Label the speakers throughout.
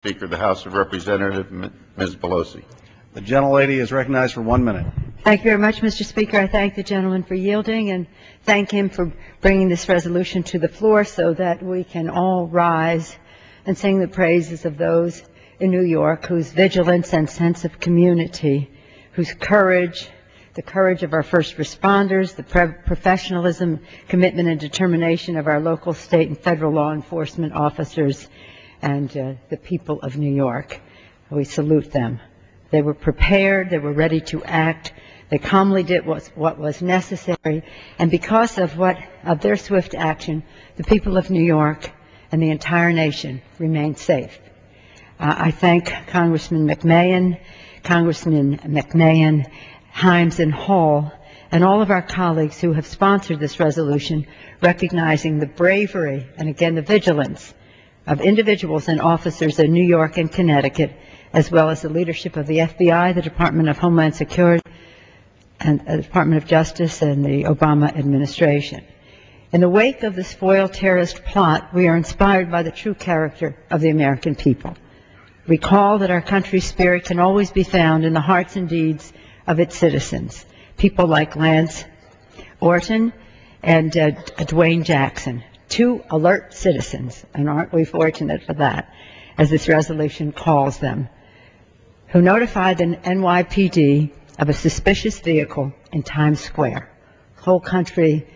Speaker 1: Speaker of the House of Representatives, Ms. Pelosi.
Speaker 2: The gentlelady is recognized for 1 minute.
Speaker 3: Thank you very much, Mr. Speaker. I thank the gentleman for yielding and thank him for bringing this resolution to the floor so that we can all rise and sing the praises of those in New York whose vigilance and sense of community, whose courage, the courage of our first responders, the professionalism, commitment, and determination of our local, state, and federal law enforcement officers and the people of New York. We salute them. They were prepared, they were ready to act, they calmly did what was necessary, and because of their swift action, the people of New York and the entire nation remained safe. I thank Congressman McMahon, Himes, and Hall, and all of our colleagues who have sponsored this resolution, recognizing the bravery and again the vigilance of individuals and officers in New York and Connecticut, as well as the leadership of the FBI, the Department of Homeland Security, and the Department of Justice, and the Obama administration. In the wake of this foiled terrorist plot, we are inspired by the true character of the American people. Recall that our country's spirit can always be found in the hearts and deeds of its citizens, people like Lance Orton and Dwayne Jackson, two alert citizens, and aren't we fortunate for that, as this resolution calls them, who notified the NYPD of a suspicious vehicle in Times Square. The whole country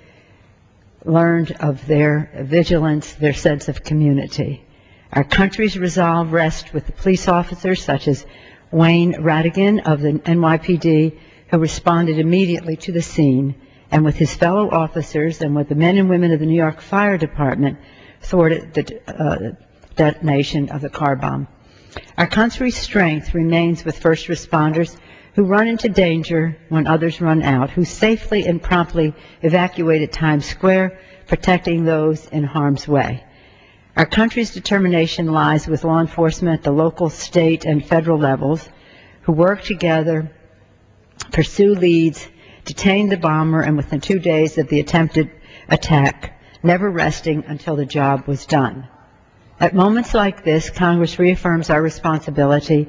Speaker 3: learned of their vigilance, their sense of community. Our country's resolve rests with the police officers such as Wayne Radigan of the NYPD, who responded immediately to the scene, and with his fellow officers and with the men and women of the New York Fire Department, thwarted the detonation of the car bomb. Our country's strength remains with first responders who run into danger when others run out, who safely and promptly evacuated Times Square, protecting those in harm's way. Our country's determination lies with law enforcement at the local, state, and federal levels, who work together, pursue leads, detain the bomber, and within 2 days of the attempted attack, never resting until the job was done. At moments like this, Congress reaffirms our responsibility,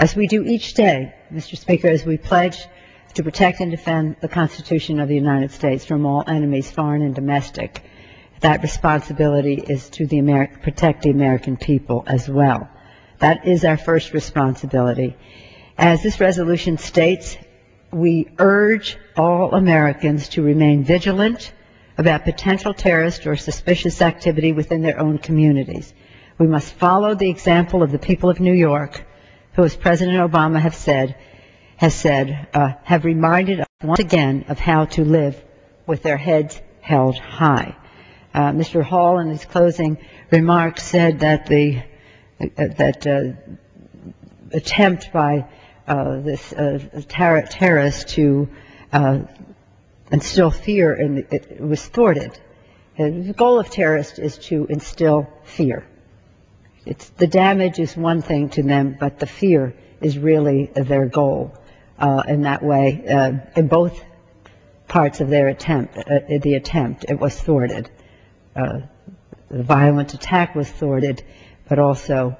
Speaker 3: as we do each day, Mr. Speaker, as we pledge to protect and defend the Constitution of the United States from all enemies, foreign and domestic. That responsibility is to protect the American people as well. That is our first responsibility. As this resolution states, we urge all Americans to remain vigilant about potential terrorist or suspicious activity within their own communities. We must follow the example of the people of New York, who, as President Obama have reminded us once again of how to live with their heads held high. Mr. Hall, in his closing remarks, said that the attempt by this terrorist to instill fear it was thwarted. The goal of terrorists is to instill fear. The damage is one thing to them, but the fear is really their goal. In that way, in both parts of their attempt, it was thwarted. The violent attack was thwarted, but also,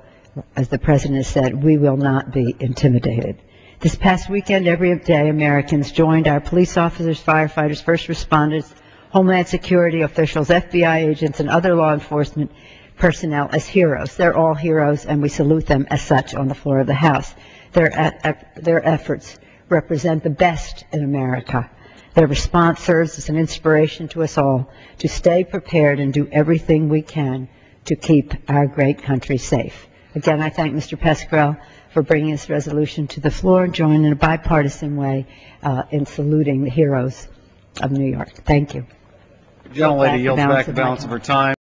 Speaker 3: as the President has said, we will not be intimidated. This past weekend, every day, Americans joined our police officers, firefighters, first responders, Homeland Security officials, FBI agents, and other law enforcement personnel as heroes. They're all heroes, and we salute them as such on the floor of the House. Their efforts represent the best in America. Their response serves as an inspiration to us all to stay prepared and do everything we can to keep our great country safe. Again, I thank Mr. Pesquel for bringing this resolution to the floor and joining in a bipartisan way in saluting the heroes of New York. Thank you.
Speaker 2: The gentlelady yields back the balance of her time.